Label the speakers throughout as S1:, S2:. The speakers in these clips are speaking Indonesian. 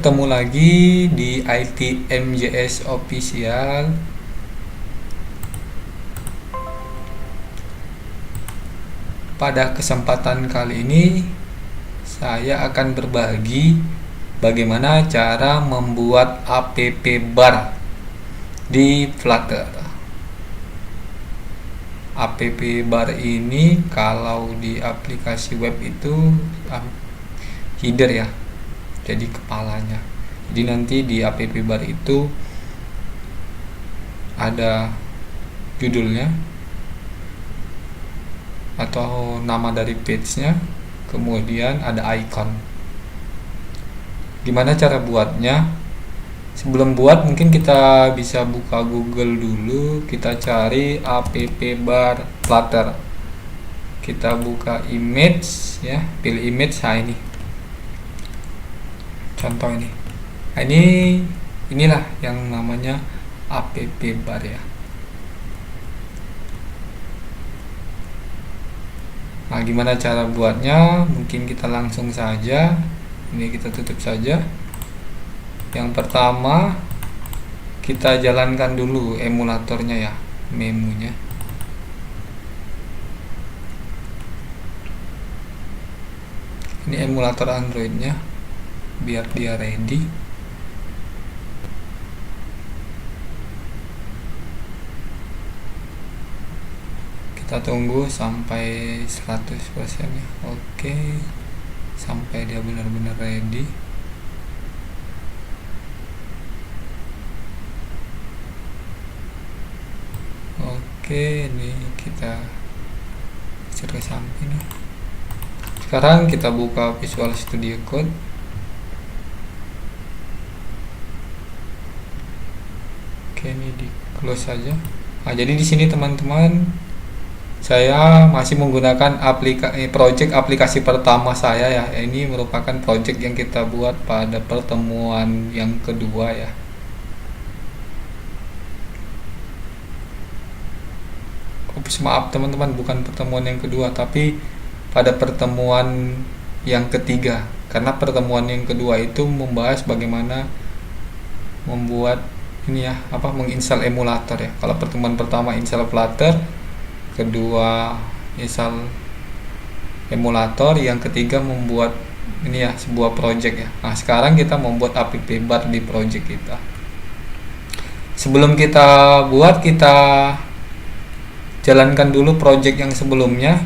S1: Ketemu lagi di IT MJS Official. Pada kesempatan kali ini saya akan berbagi bagaimana cara membuat app bar di Flutter. App bar ini kalau di aplikasi web itu header ya, jadi kepalanya. Jadi nanti di app bar itu ada judulnya atau nama dari page-nya, kemudian ada icon. Gimana cara buatnya? Sebelum buat mungkin kita bisa buka Google dulu, kita cari app bar Flutter. Kita buka image ya, pilih image. Nah ini contoh ini. Nah, inilah yang namanya app bar ya. Nah, gimana cara buatnya? Mungkin kita langsung saja. Ini kita tutup saja. Yang pertama, kita jalankan dulu emulatornya ya, memunya. Ini emulator Androidnya, biar dia ready. Kita tunggu sampai 100% ya. Oke, sampai dia benar-benar ready. Oke, ini kita geser ke samping ya. Sekarang kita buka Visual Studio Code. Oke, ini di close saja. Nah, jadi di sini teman-teman, saya masih menggunakan project aplikasi pertama saya ya. Ini merupakan project yang kita buat pada pertemuan yang kedua ya. Maaf teman-teman, bukan pertemuan yang kedua, tapi pada pertemuan yang ketiga. Karena pertemuan yang kedua itu membahas bagaimana membuat ini ya, menginstal emulator ya. Kalau pertemuan pertama install Flutter, kedua install emulator, yang ketiga membuat ini ya, sebuah project ya. Nah, sekarang kita membuat app bar di project kita. Sebelum kita buat, kita jalankan dulu project yang sebelumnya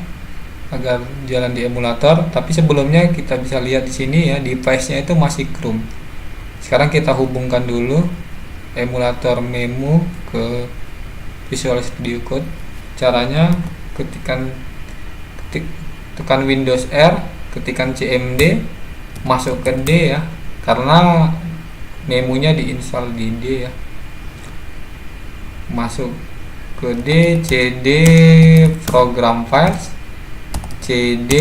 S1: agar jalan di emulator. Tapi sebelumnya kita bisa lihat di sini ya, device-nya itu masih Chrome. Sekarang kita hubungkan dulu emulator memu ke Visual Studio Code. Caranya tekan Windows R, ketikkan cmd, masuk ke D ya, karena memunya diinstal di D ya. Masuk ke D, cd program files, cd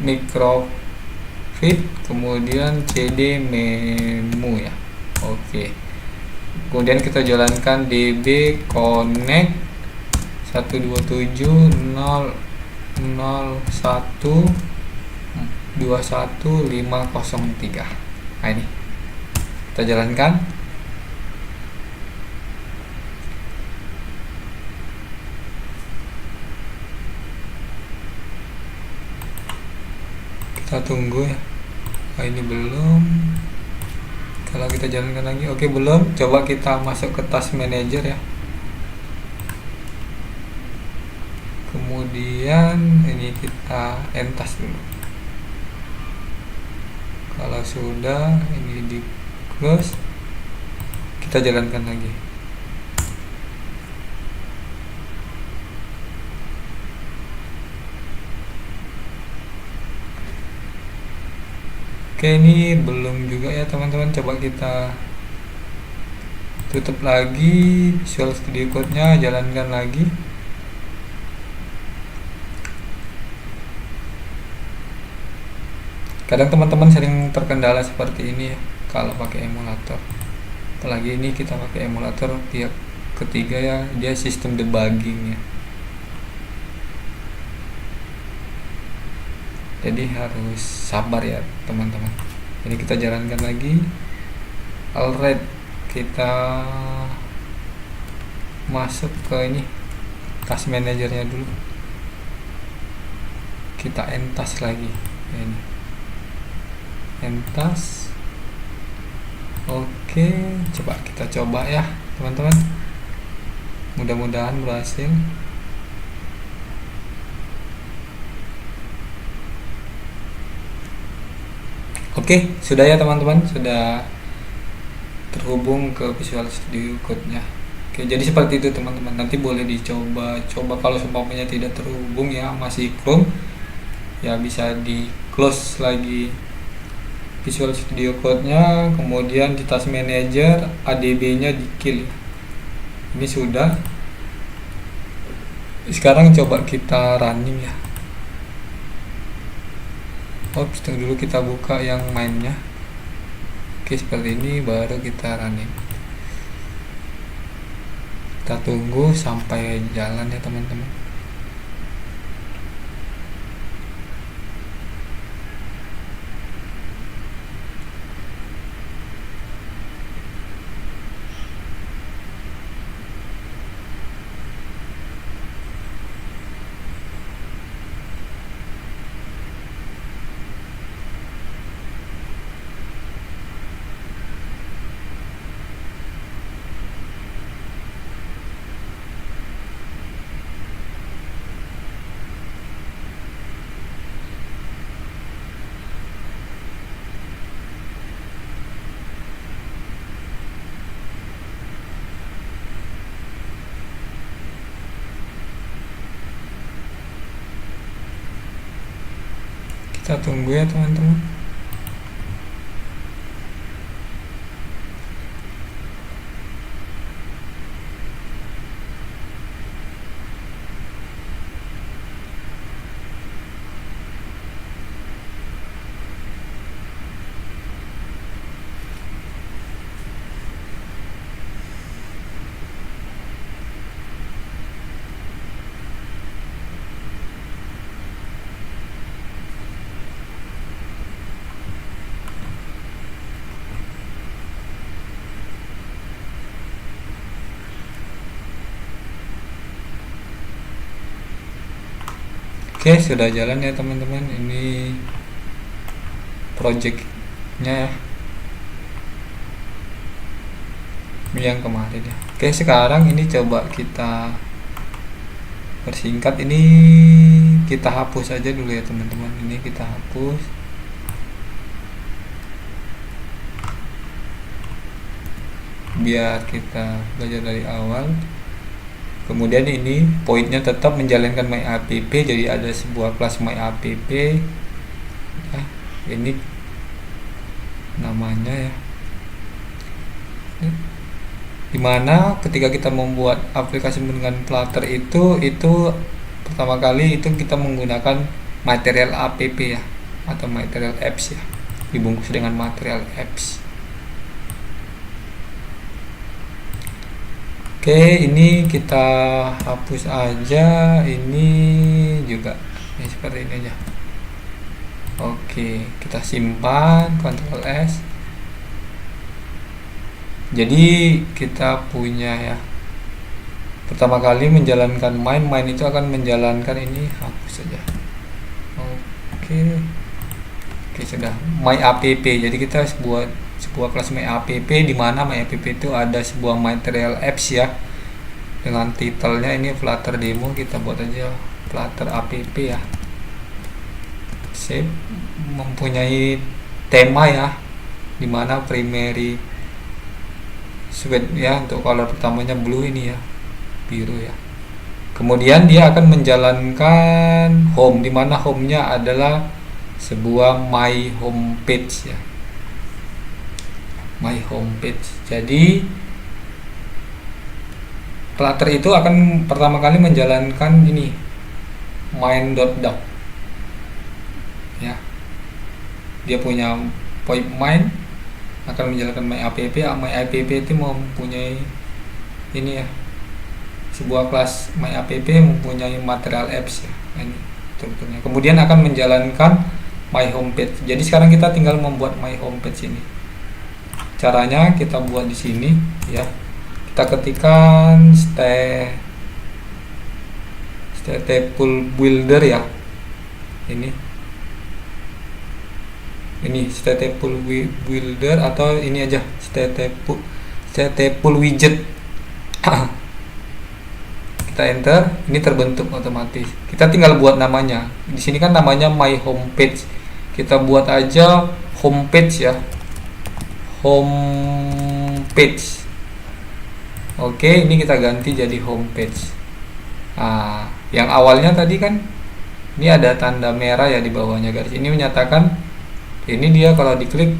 S1: microfit, kemudian cd memu ya. Oke, kemudian kita jalankan db connect 127.0.1.21503. Nah, ini kita jalankan. Kita tunggu ya. Nah, ini belum. Kalau kita jalankan lagi, oke belum. Coba kita masuk ke task manager ya. Kemudian ini kita entas dulu. Kalau sudah, ini di close, kita jalankan lagi. Oke, ini belum juga ya teman-teman. Coba kita tutup lagi Visual Studio Code-nya, jalankan lagi. Kadang teman-teman sering terkendala seperti ini ya kalau pakai emulator. Apalagi ini kita pakai emulator pihak ketiga ya, dia sistem debugging ya. jadi harus sabar ya teman-teman. Jadi kita jalankan lagi. Alright, kita masuk ke ini task manajernya dulu, kita entas lagi ini entas. Oke, kita coba ya teman-teman, mudah-mudahan berhasil. Oke, sudah ya teman-teman, sudah terhubung ke Visual Studio Code-nya. Oke, jadi seperti itu teman-teman. Nanti boleh dicoba kalau seumpamanya tidak terhubung ya, masih Chrome ya, bisa di close lagi Visual Studio Code-nya, kemudian di Task Manager ADB-nya di kill. Ini sudah. Sekarang coba kita running ya. Tunggu dulu, kita buka yang mainnya. Oke, seperti ini baru kita running. Kita tunggu sampai jalan ya teman-teman. Kita tunggu ya teman-teman. Oke, sudah jalan ya teman-teman. Ini projectnya ya, yang kemarin ya. Oke, sekarang ini coba kita persingkat. Ini kita hapus aja dulu ya teman-teman. Ini kita hapus. Biar kita belajar dari awal. Kemudian ini poinnya tetap menjalankan myapp, jadi ada sebuah kelas myapp ya, ini namanya ya, dimana ketika kita membuat aplikasi dengan Flutter itu pertama kali itu kita menggunakan material app ya, atau material apps ya, dibungkus dengan material apps. Oke, ini kita hapus aja, ini juga ya, seperti ini aja. Oke, kita simpan, Ctrl S. Jadi kita punya ya, pertama kali menjalankan main itu akan menjalankan ini, hapus saja. Oke, sudah myapp. Jadi kita sebuah kelas myapp, di mana myapp itu ada sebuah material apps ya, dengan titelnya ini Flutter demo. Kita buat aja Flutter app ya. Save, mempunyai tema ya, dimana primary suite ya, untuk color pertamanya blue, ini ya biru ya. Kemudian dia akan menjalankan home, dimana home-nya adalah sebuah my home page ya, my home page. Jadi Flutter itu akan pertama kali menjalankan ini main.doc ya, dia punya point main, akan menjalankan myapp. Myapp itu mempunyai ini ya, sebuah kelas myapp mempunyai material apps ya, ini strukturnya. Kemudian akan menjalankan my homepage. Jadi sekarang kita tinggal membuat my homepage ini. Caranya kita buat di sini ya. Kita ketikkan stateful builder ya. Ini stateful builder, atau ini aja stateful widget. Kita enter, ini terbentuk otomatis. Kita tinggal buat namanya. Di sini kan namanya my homepage. Kita buat aja homepage ya. Homepage. Oke, ini kita ganti jadi homepage. Nah, yang awalnya tadi kan ini ada tanda merah ya di bawahnya garis. Ini menyatakan ini dia kalau diklik,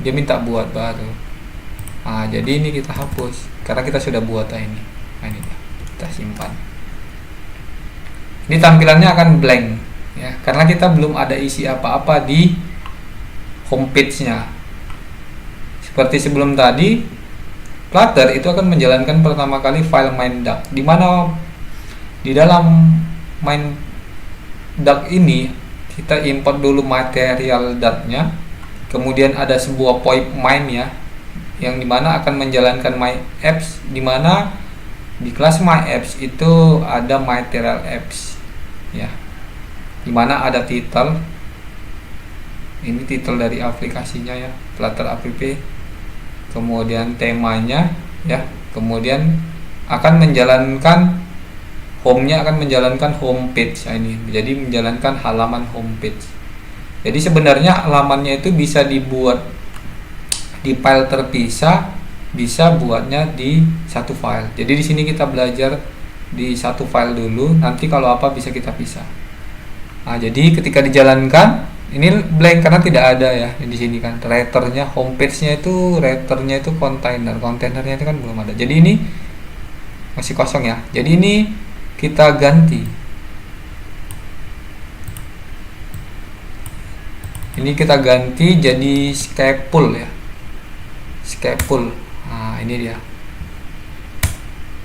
S1: dia minta buat baru. Jadi ini kita hapus karena kita sudah buat ini. Nah, ini kita simpan. Ini tampilannya akan blank ya, karena kita belum ada isi apa-apa di homepage-nya. Seperti sebelum tadi, Flutter itu akan menjalankan pertama kali file main.duck, di mana di dalam main.duck ini kita import dulu material .nya, kemudian ada sebuah point main ya, yang dimana akan menjalankan my apps, dimana di kelas my apps itu ada material apps ya, dimana ada title, ini title dari aplikasinya ya, Flutter app, kemudian temanya ya, kemudian akan menjalankan home-nya, akan menjalankan homepage. Ini jadi menjalankan halaman homepage. Jadi sebenarnya halamannya itu bisa dibuat di file terpisah, bisa buatnya di satu file. Jadi di sini kita belajar di satu file dulu, nanti kalau apa bisa kita pisah. Jadi ketika dijalankan ini blank karena tidak ada ya di sini kan. Writernya, homepage-nya itu writernya itu kontainernya itu kan belum ada. Jadi ini masih kosong ya. Jadi ini kita ganti. Ini kita ganti jadi scaffold ya. Scaffold. Ini dia.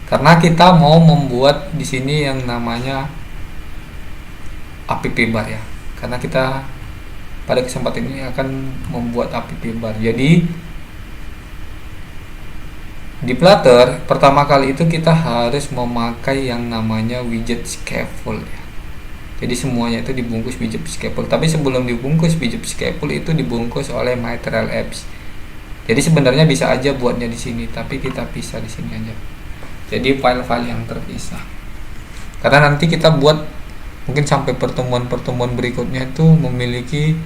S1: Karena kita mau membuat di sini yang namanya app bar ya. Karena kita pada kesempatan ini akan membuat app bar. Jadi di Flutter pertama kali itu kita harus memakai yang namanya widget scaffold ya. Jadi semuanya itu dibungkus widget scaffold. Tapi sebelum dibungkus widget scaffold itu dibungkus oleh material apps. Jadi sebenarnya bisa aja buatnya di sini, tapi kita pisah di sini aja. Jadi file-file yang terpisah. Karena nanti kita buat mungkin sampai pertemuan-pertemuan berikutnya itu memiliki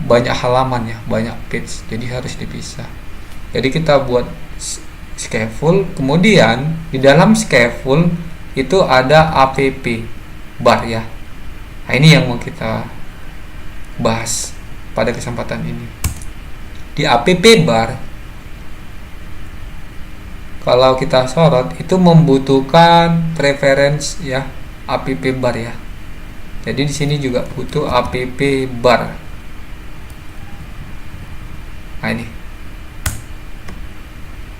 S1: banyak halaman ya, banyak page. Jadi harus dipisah. Jadi kita buat scaffold, kemudian di dalam scaffold itu ada app bar ya. Nah, ini yang mau kita bahas pada kesempatan ini. Di app bar, kalau kita sorot itu membutuhkan preference ya, app bar ya. Jadi di sini juga butuh app bar. Nah ini.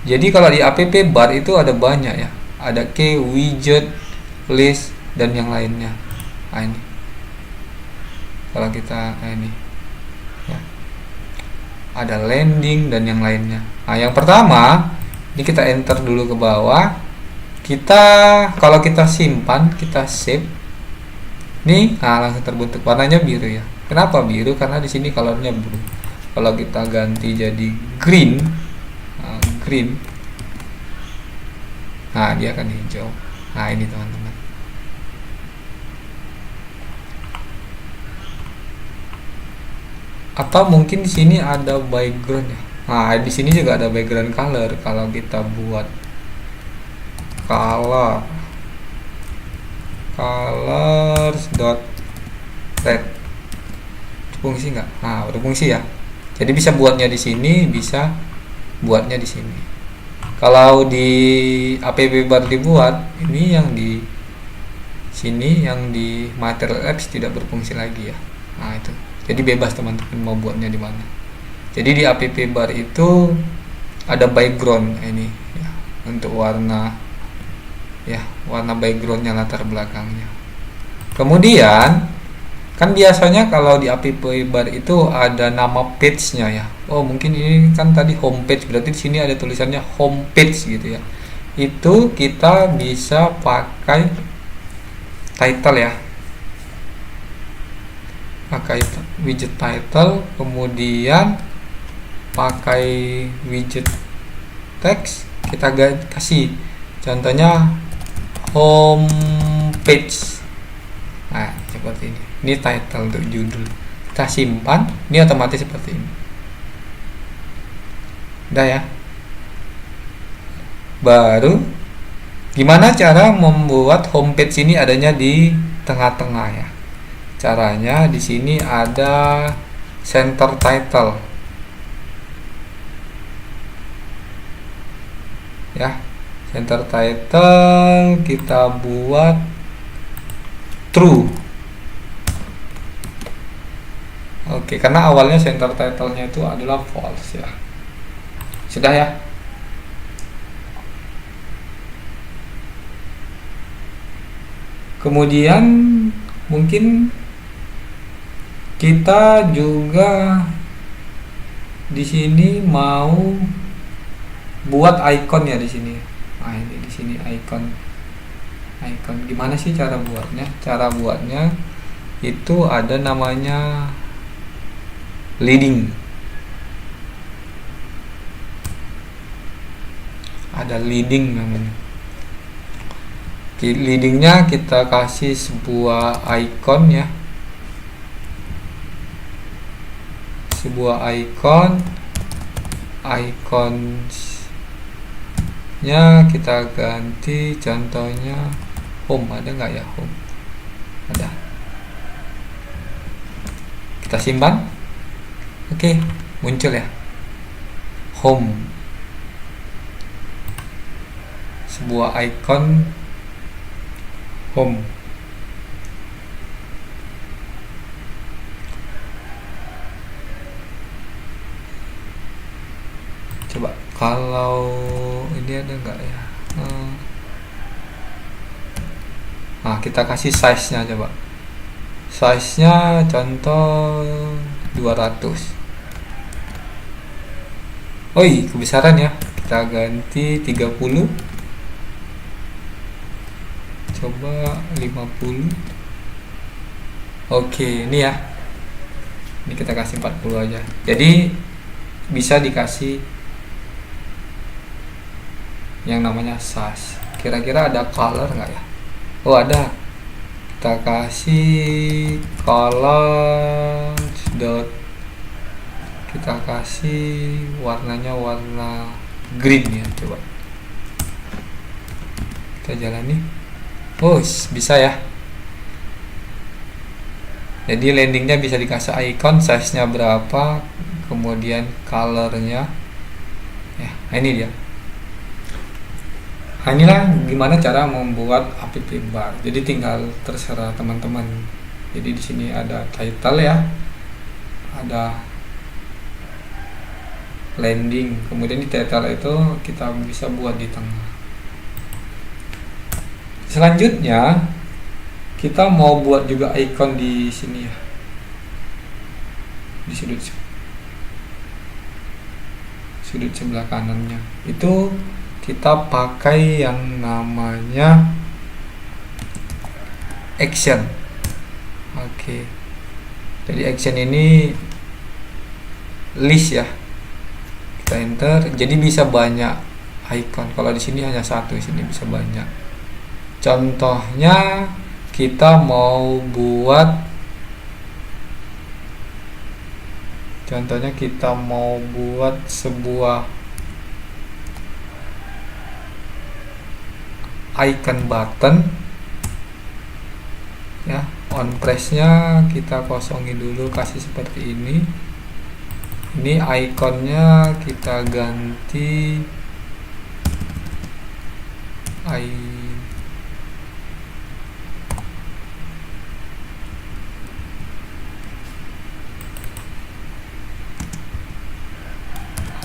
S1: Jadi kalau di app bar itu ada banyak ya, ada key, widget, list, dan yang lainnya. Nah ini. Kalau kita ini ya, ada landing dan yang lainnya. Nah yang pertama ini kita enter dulu ke bawah. Kalau kita simpan, kita save. Nih, langsung terbentuk, warnanya biru ya. Kenapa biru? Karena di sini colornya blue. Kalau kita ganti jadi green, nah dia akan hijau. Nah ini teman-teman. Atau mungkin di sini ada background ya. Nah di sini juga ada background color. Kalau kita buat colors dot red, fungsi nggak? Nah berfungsi ya. Jadi bisa buatnya di sini, bisa buatnya di sini. Kalau di app bar dibuat, ini yang di sini, yang di material apps tidak berfungsi lagi ya. Nah itu. Jadi bebas teman-teman mau buatnya di mana. Jadi di app bar itu ada background ini ya, untuk warna ya, warna backgroundnya, latar belakangnya. Kemudian Kan biasanya kalau di app bar itu ada nama page-nya ya. Oh, mungkin ini kan tadi home page, berarti di sini ada tulisannya home page gitu ya. Itu kita bisa pakai title ya. Pakai widget title, kemudian pakai widget text, kita kasih contohnya home page. Nah, seperti ini. Ini title untuk judul. Kita simpan, ini otomatis seperti ini. Udah ya. Baru gimana cara membuat homepage ini adanya di tengah-tengah ya. Caranya di sini ada center title. Ya. Center title kita buat true. Oke, karena awalnya center title-nya itu adalah false ya. Sudah ya. Kemudian mungkin kita juga di sini mau buat icon ya di sini. Nah, ini di sini icon. Gimana sih cara buatnya? Cara buatnya itu ada namanya leading. Ada leading namanya. Leadingnya kita kasih sebuah icon ya. Sebuah iconnya kita ganti, contohnya home. Ada nggak ya home? Ada. Kita simpan. Oke, muncul ya home, sebuah icon home. Coba kalau ini ada nggak ya? Nah, kita kasih size nya, coba size nya contoh 200. Kebesaran ya, kita ganti 30. Coba 50. Oke, ini ya. Ini kita kasih 40 aja. Jadi bisa dikasih yang namanya size. Kira-kira ada color nggak ya? Oh, ada. Kita kasih color dot, kita kasih warnanya warna green ya. Coba kita jalani. Bisa ya. Jadi landingnya bisa dikasih icon, size nya berapa, kemudian colornya ya. Ini dia. Inilah gimana cara membuat app bar. Jadi tinggal terserah teman-teman. Jadi di sini ada title ya, ada landing, kemudian di title itu kita bisa buat di tengah. Selanjutnya kita mau buat juga icon di sini ya, di sudut sebelah kanannya. Itu kita pakai yang namanya action. Oke. Jadi action ini list ya. Kita enter, jadi bisa banyak icon. Kalau di sini hanya satu, di sini bisa banyak. Contohnya kita mau buat sebuah icon button ya. On press nya kita kosongin dulu, kasih seperti ini. Ini ikonnya kita ganti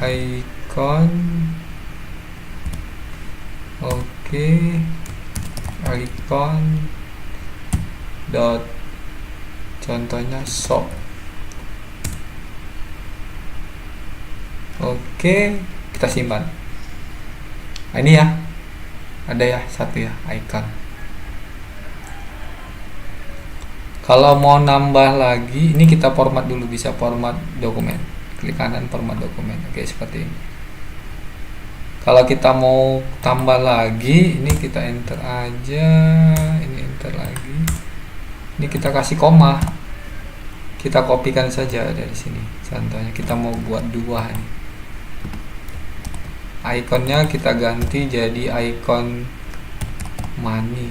S1: icon. Oke, icon dot contohnya shop. Oke, kita simpan. Nah, ini ya, ada ya satu ya icon. Kalau mau nambah lagi, ini kita format dulu, bisa format dokumen. Klik kanan format dokumen. Oke, seperti ini. Kalau kita mau tambah lagi, ini kita enter aja, ini enter lagi. Ini kita kasih koma. Kita kopikan saja dari sini. Contohnya kita mau buat 2 nih. Ikonnya kita ganti jadi icon money.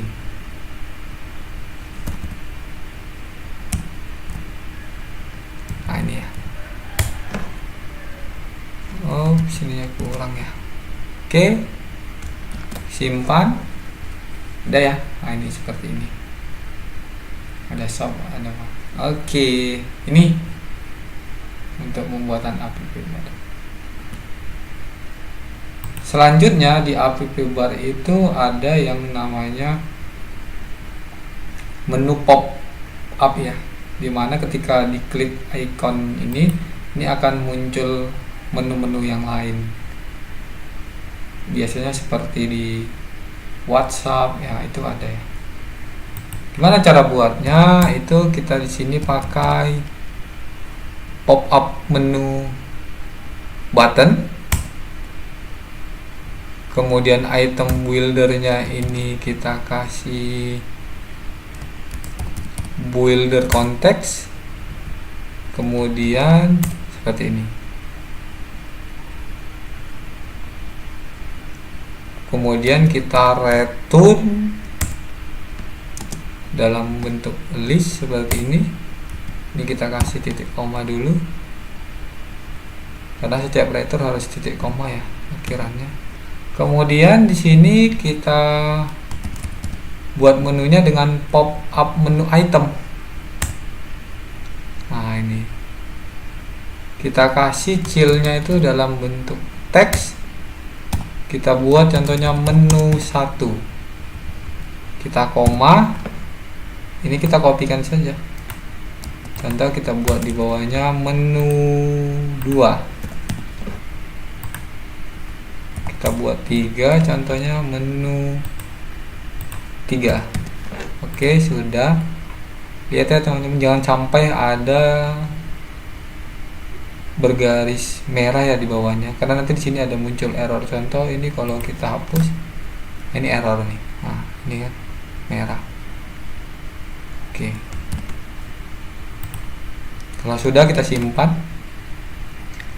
S1: Nah, ini ya. Oh, sininya kurang ya. Oke, simpan. Udah ya. Nah, ini seperti ini. Ada shop, ada apa. Oke, ini untuk pembuatan app bar. Selanjutnya di app bar itu ada yang namanya menu pop up ya, dimana ketika diklik icon ini akan muncul menu-menu yang lain. Biasanya seperti di WhatsApp ya, itu ada ya. Gimana cara buatnya? Itu kita di sini pakai pop up menu button. Kemudian item buildernya ini kita kasih builder context. Kemudian seperti ini. Kemudian kita return dalam bentuk list seperti ini. Ini kita kasih titik koma dulu, karena setiap return harus titik koma ya akhirannya. Kemudian di sini kita buat menunya dengan pop up menu item. Nah, ini kita kasih cillnya itu dalam bentuk teks. Kita buat contohnya menu 1, kita koma, ini kita kopikan saja. Contoh kita buat di bawahnya menu 2, kita buat 3, contohnya menu 3. Oke, sudah. Lihat ya teman-teman, jangan sampai ada bergaris merah ya di bawahnya, karena nanti di sini ada muncul error. Contoh ini kalau kita hapus, ini error nih. Nah, ini kan merah. Oke. Kalau sudah, kita simpan.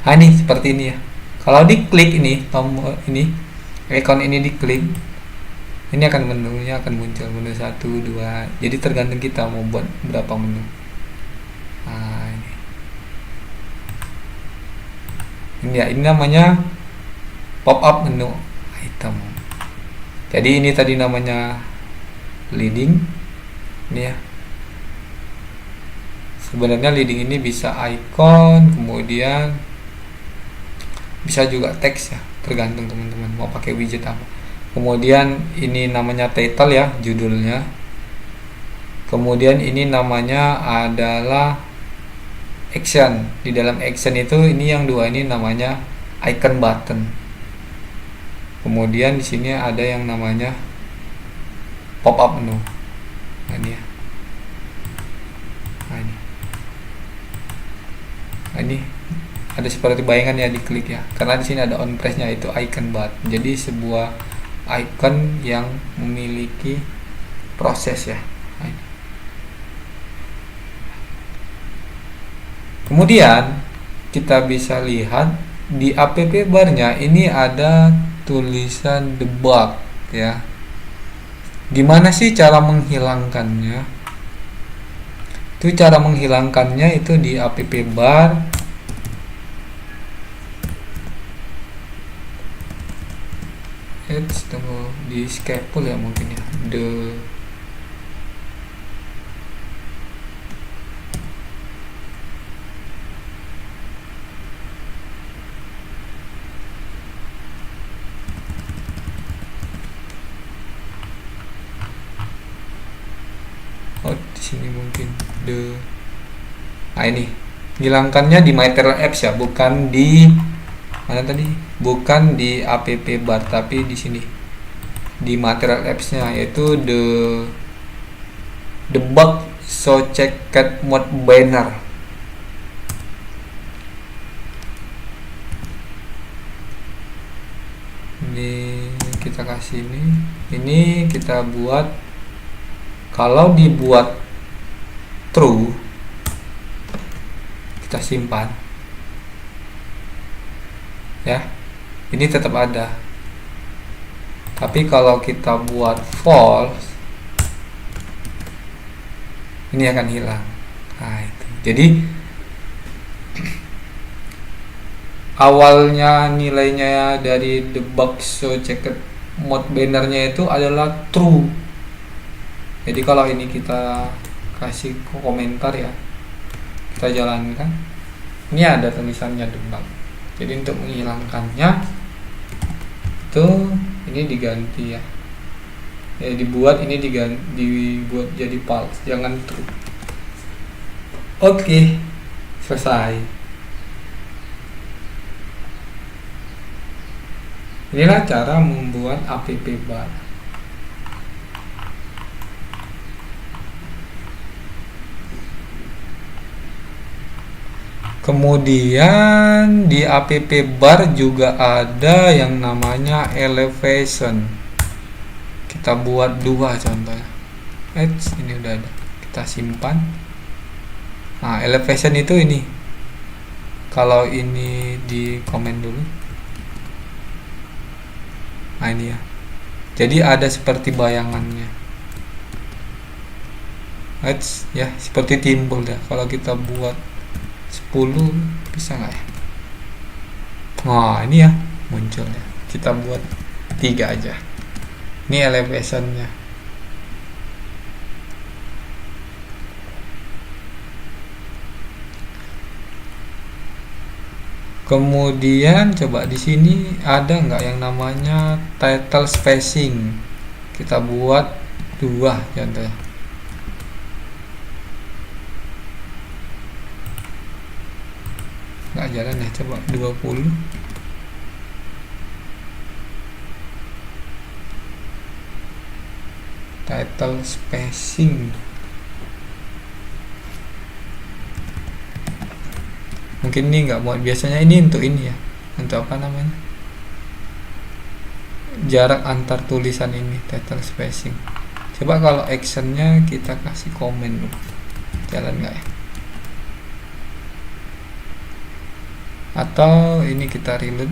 S1: Nah, ini seperti ini ya. Kalau diklik ini tombol ini, icon ini diklik, ini akan menunya akan muncul menu 1, 2. Jadi tergantung kita mau buat berapa menu. Nah, ini ya, ini namanya pop up menu item. Jadi ini tadi namanya leading. Ini ya. Sebenarnya leading ini bisa icon, kemudian bisa juga teks ya, tergantung teman-teman mau pakai widget apa. Kemudian ini namanya title ya, judulnya. Kemudian ini namanya adalah action. Di dalam action itu ini yang 2 ini namanya icon button. Kemudian di sini ada yang namanya pop up menu. Nah, ini ya. Nah, ini ada seperti bayangan ya, diklik ya. Karena di sini ada on press-nya, itu icon button. Jadi sebuah icon yang memiliki proses ya. Nah, ini. Kemudian kita bisa lihat di app bar-nya ini ada tulisan debug ya. Gimana sih cara menghilangkannya? Itu cara menghilangkannya itu di app bar. Tunggu di scapul ya mungkin ya. Oh, di sini mungkin Nah ini hilangkannya di material apps ya, bukan di mana tadi, bukan di app bar, tapi di sini di material apps-nya, yaitu the bug so checked mode banner. Ini kita kasih ini kita buat, kalau dibuat true kita simpan ya, ini tetap ada. Tapi kalau kita buat false, ini akan hilang. Nah itu, jadi awalnya nilainya dari the box so checked mode bannernya itu adalah true. Jadi kalau ini kita kasih komentar ya, kita jalankan, ini ada tulisannya debug. Jadi untuk menghilangkannya itu ini diganti ya, dibuat ini dibuat jadi false, jangan true. Oke, selesai. Inilah cara membuat app bar. Kemudian di app bar juga ada yang namanya elevation. Kita buat dua contohnya. Ini udah ada. Kita simpan. Nah, elevation itu ini. Kalau ini di komen dulu. Nah, ini ya. Jadi ada seperti bayangannya. Ya, seperti timbul ya. Kalau kita buat 10 bisa nggak ya? Nah ini ya muncul ya. Kita buat 3 aja. Ini elevationnya. Kemudian coba di sini ada nggak yang namanya title spacing? Kita buat 2 contohnya. Nggak jalan ya, coba 20. Title spacing mungkin ini nggak buat, biasanya ini untuk ini ya, untuk apa namanya, jarak antar tulisan ini, title spacing. Coba kalau actionnya kita kasih komen dulu, jalan nggak ya? Atau ini kita reload.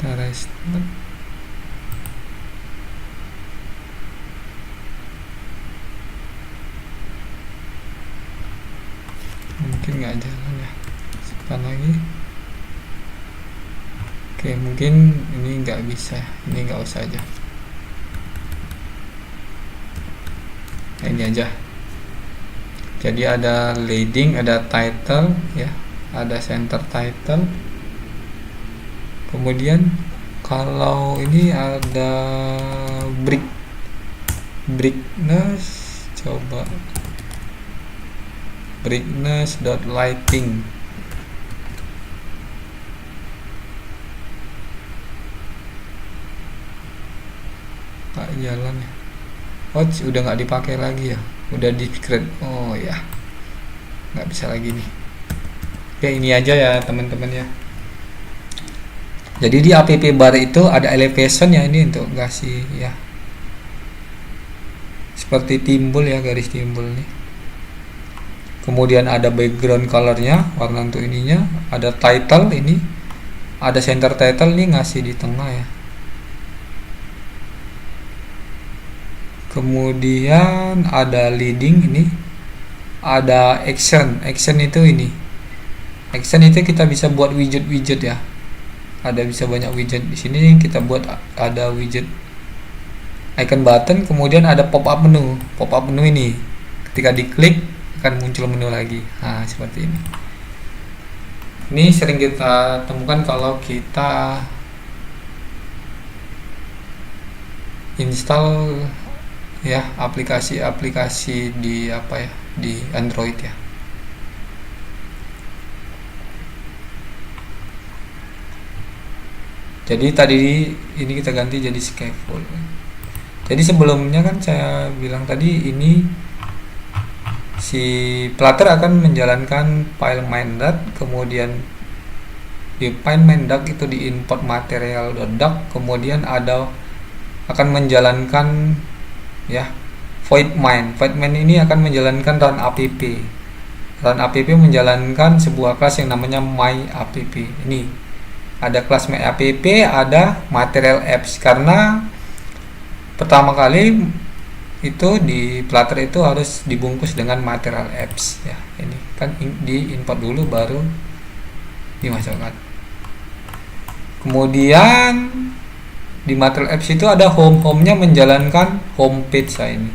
S1: Kita restart. Mungkin nggak jalan ya, simpan lagi. Oke, mungkin ini nggak bisa, ini nggak usah aja. Nah, ini aja. Jadi ada leading, ada title ya, ada center title. Kemudian kalau ini ada brightness, coba brightness.lighting. Nggak jalan ya. Oh, udah nggak dipakai lagi ya, udah di create. Oh ya, nggak bisa lagi nih. Oke, ini aja ya teman-teman ya. Jadi di app bar itu ada elevation ya, ini untuk kasih ya, seperti timbul ya, garis timbul nih. Kemudian ada background colornya, warna untuk ininya, ada title ini, ada center title nih ngasih di tengah ya. Kemudian ada leading ini, ada action itu ini. Action itu kita bisa buat widget ya. Ada bisa banyak widget di sini, kita buat ada widget icon button, kemudian ada pop up menu. Pop up menu ini ketika diklik akan muncul menu lagi. Nah, seperti ini. Ini sering kita temukan kalau kita install ya aplikasi-aplikasi di di Android ya. Jadi tadi ini kita ganti jadi scaffold. Jadi sebelumnya kan saya bilang tadi ini si Flutter akan menjalankan file main.dat, kemudian di file main.dat itu di import material.doc, kemudian akan menjalankan ya void main. Void main ini akan menjalankan run app. Run app menjalankan sebuah kelas yang namanya my.app. Ini ada kelas my.app, ada material apps, karena pertama kali itu di Flutter itu harus dibungkus dengan material apps ya. Ini kan di import dulu baru dimasukkan. Kemudian di material apps itu ada home-nya menjalankan home page ini.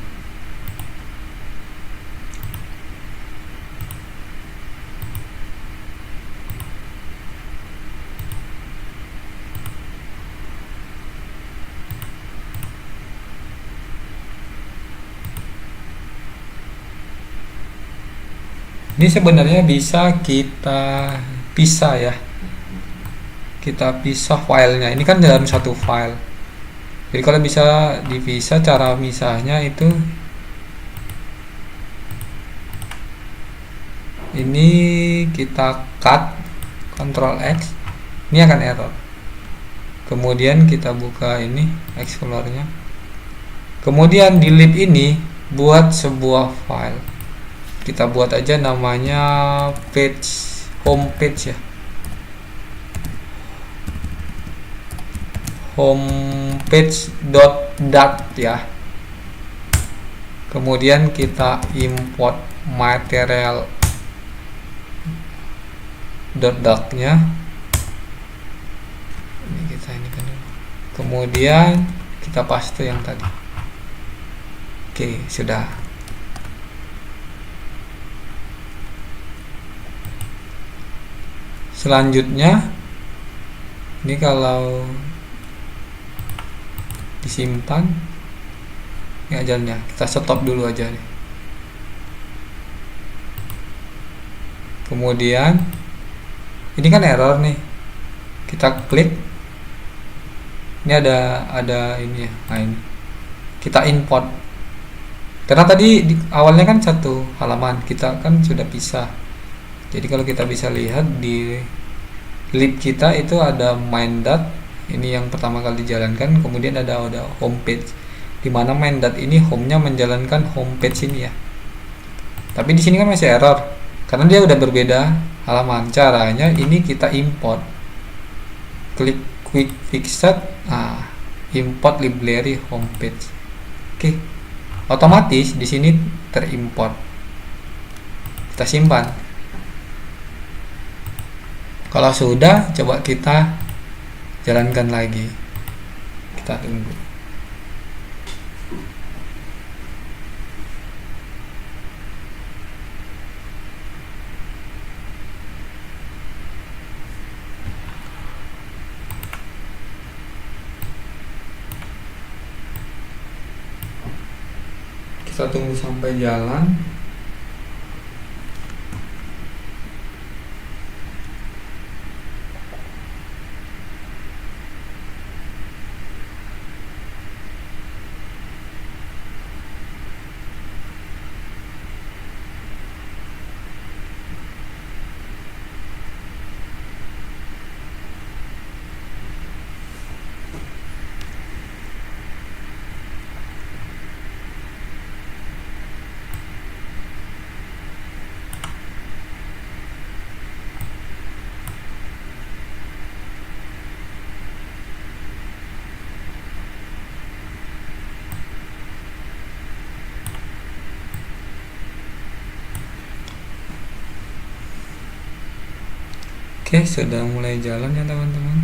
S1: Ini sebenarnya bisa kita pisah ya. Kita pisah filenya. Ini kan dalam satu file. Jadi kalau bisa dipisah, cara misahnya itu ini kita cut Ctrl X. Ini akan error. Kemudian kita buka ini Explorernya. Kemudian di lib ini buat sebuah file. Kita buat aja namanya home page ya, homepage.dat ya. Kemudian kita import material.dat nya. Ini kita ini kan. Kemudian kita paste yang tadi. Oke, sudah. Selanjutnya ini kalau disimpan ini ajalnya, kita stop dulu aja nih. Kemudian ini kan error nih, kita klik, ini ada ini ya. Nah, ini kita import, karena tadi awalnya kan satu halaman, kita kan sudah pisah. Jadi kalau kita bisa lihat di lib kita itu ada main.dat, ini yang pertama kali dijalankan, kemudian ada homepage, di mana main.dat ini home-nya menjalankan homepage ini ya. Tapi di sini kan masih error karena dia udah berbeda halaman. Caranya ini kita import, klik quick fix set, import library homepage. Oke, otomatis di sini terimport. Kita simpan. Kalau sudah, coba kita jalankan lagi. Kita tunggu. Kita tunggu sampai jalan. Oke, sudah mulai jalan ya teman-teman.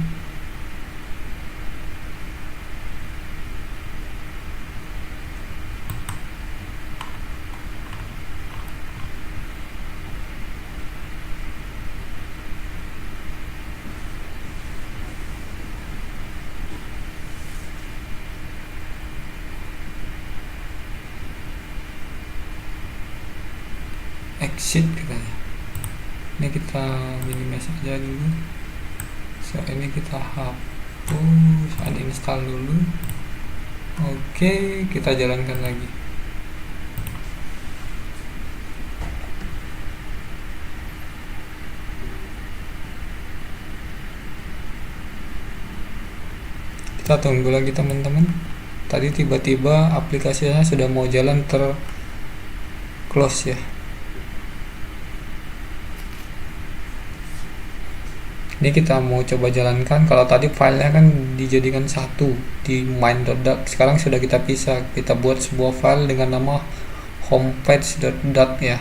S1: exit katanya. Ini kita minimize aja dulu. So ini kita hapus, uninstall dulu. Oke, kita jalankan lagi. Kita tunggu lagi teman-teman. Tadi tiba-tiba aplikasinya sudah mau jalan close ya. Ini kita mau coba jalankan. Kalau tadi filenya kan dijadikan satu di main.dat, sekarang sudah kita pisah. Kita buat sebuah file dengan nama homepage.dat ya.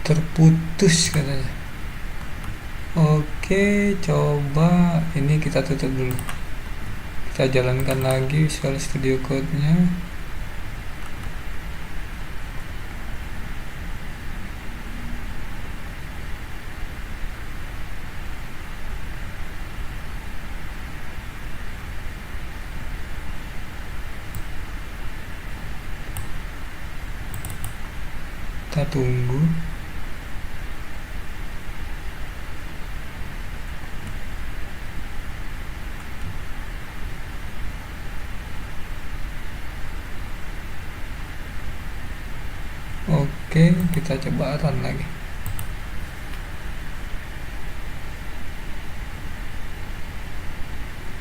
S1: Terputus katanya. Oke, coba ini kita tutup dulu. Kita jalankan lagi Visual Studio Code-nya. Kita tunggu. Oke, kita coba run lagi.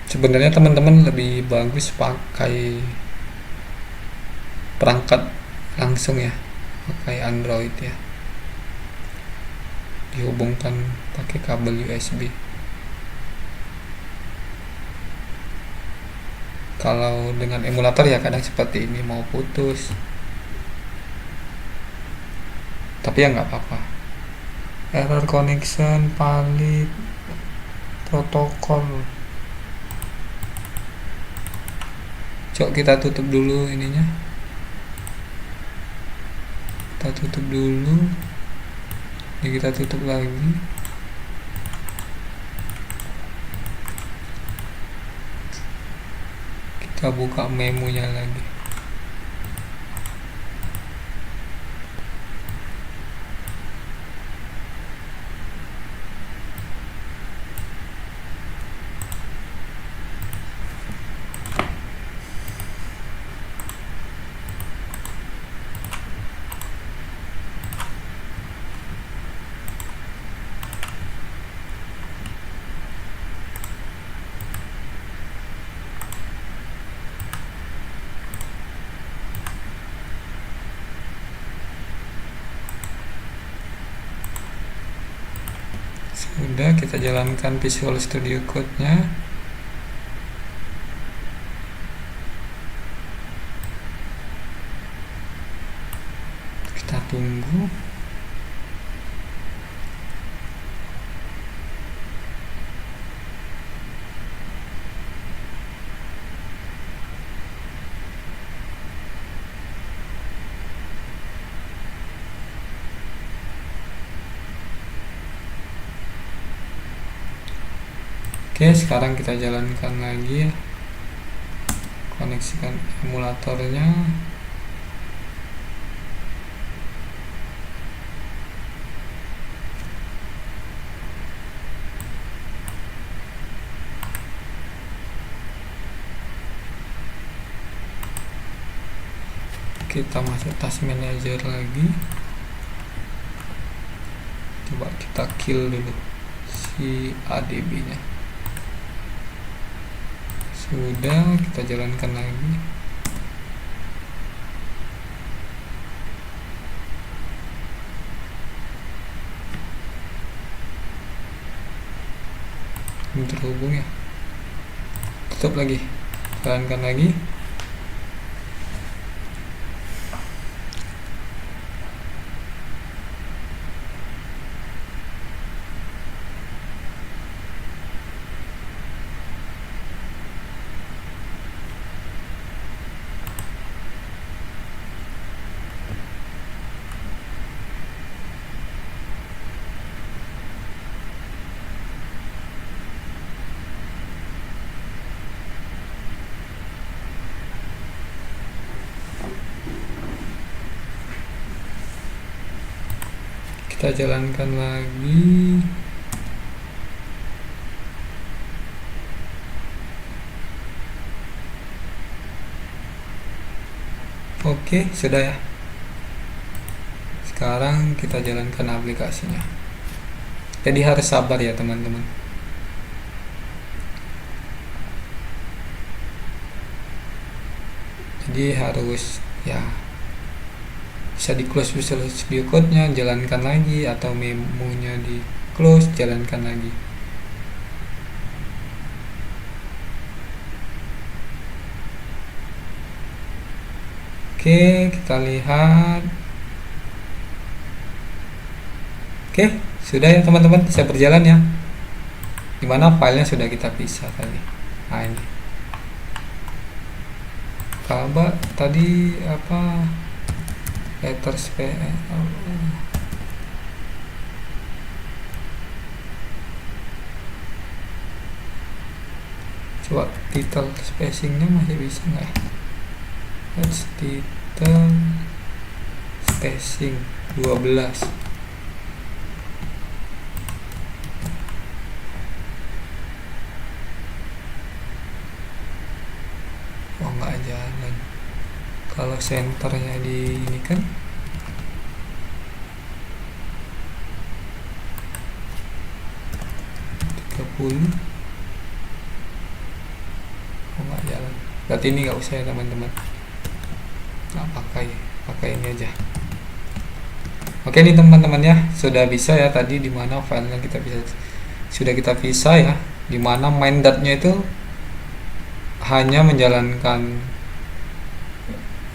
S1: Sebenarnya teman-teman lebih bagus pakai perangkat langsung ya, pakai Android ya, dihubungkan pakai kabel USB. Kalau dengan emulator ya kadang seperti ini, mau putus, tapi ya nggak apa-apa. Error connection, valid protokol. Coba kita tutup dulu ininya. Kita tutup dulu. Ini kita tutup lagi. Kita buka memonya lagi. Sudah, kita jalankan Visual Studio Code-nya. Kita tunggu. Oke, sekarang kita jalankan lagi ya. Koneksikan emulatornya. Kita masuk task manager lagi. Coba kita kill dulu si ADB nya. Sudah, kita jalankan lagi. terhubung ya. Tutup lagi, jalankan lagi. Kita jalankan lagi. Oke, sudah ya. Sekarang kita jalankan aplikasinya. Jadi harus sabar ya teman-teman. Jadi harus ya bisa di close Visual Studio Code nya, jalankan lagi, atau memonya di close, jalankan lagi. Oke, kita lihat. Oke, sudah ya teman-teman, bisa berjalan ya. Dimana filenya sudah kita pisah tadi. Nah ini. Coba tadi apa? Letters coba title spacingnya masih bisa nggak ya? Let's title spacing 12. Oh nggak jalan. Kalau senternya di ini kan 30. Oh nggak jalan. Berarti ini nggak usah ya teman-teman. Nggak pakai ini aja. Oke nih teman-teman ya, sudah bisa ya tadi dimana filenya sudah kita pisah ya, dimana main datnya itu hanya menjalankan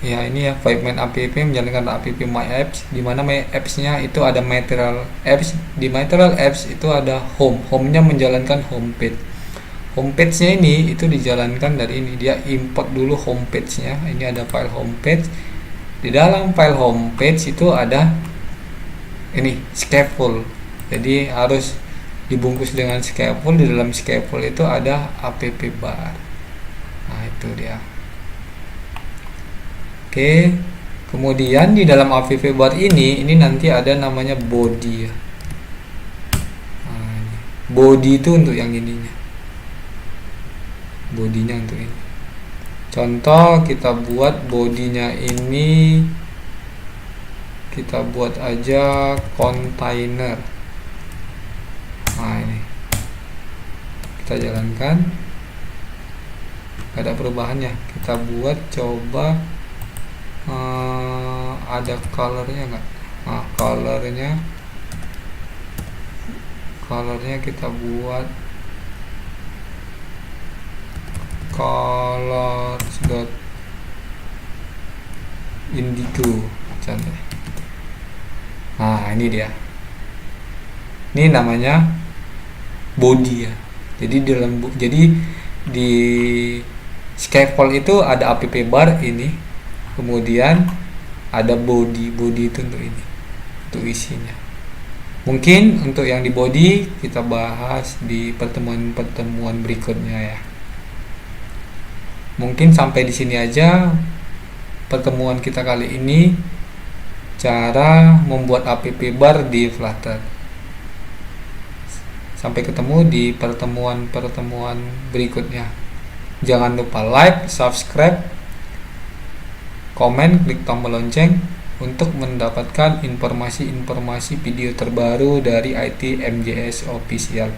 S1: ya ini ya, Vibe main app menjalankan app my apps, dimana my apps nya itu ada material apps. Di material apps itu ada home-nya menjalankan homepage. Homepage nya ini itu dijalankan dari ini, dia import dulu homepage nya. Ini ada file homepage. Di dalam file homepage itu ada ini scaffold, jadi harus dibungkus dengan scaffold. Di dalam scaffold itu ada app bar. Nah itu dia. Oke, kemudian di dalam app bar ini nanti ada namanya body ya. Nah, ini. Body itu untuk yang ininya, bodinya untuk ini. Contoh kita buat bodinya ini, kita buat aja container. Nah ini kita jalankan, gak ada perubahannya. Kita buat coba ada colornya nggak? Nah colornya kita buat colors dot indigo contoh. Nah ini dia, ini namanya body ya. Jadi di scaffold itu ada app bar ini, kemudian ada body itu untuk ini, untuk isinya. Mungkin untuk yang di body kita bahas di pertemuan berikutnya ya. Mungkin sampai di sini aja pertemuan kita kali ini, cara membuat app bar di Flutter. Sampai ketemu di pertemuan berikutnya. Jangan lupa like, subscribe, komen, klik tombol lonceng untuk mendapatkan informasi-informasi video terbaru dari IT MJS Official.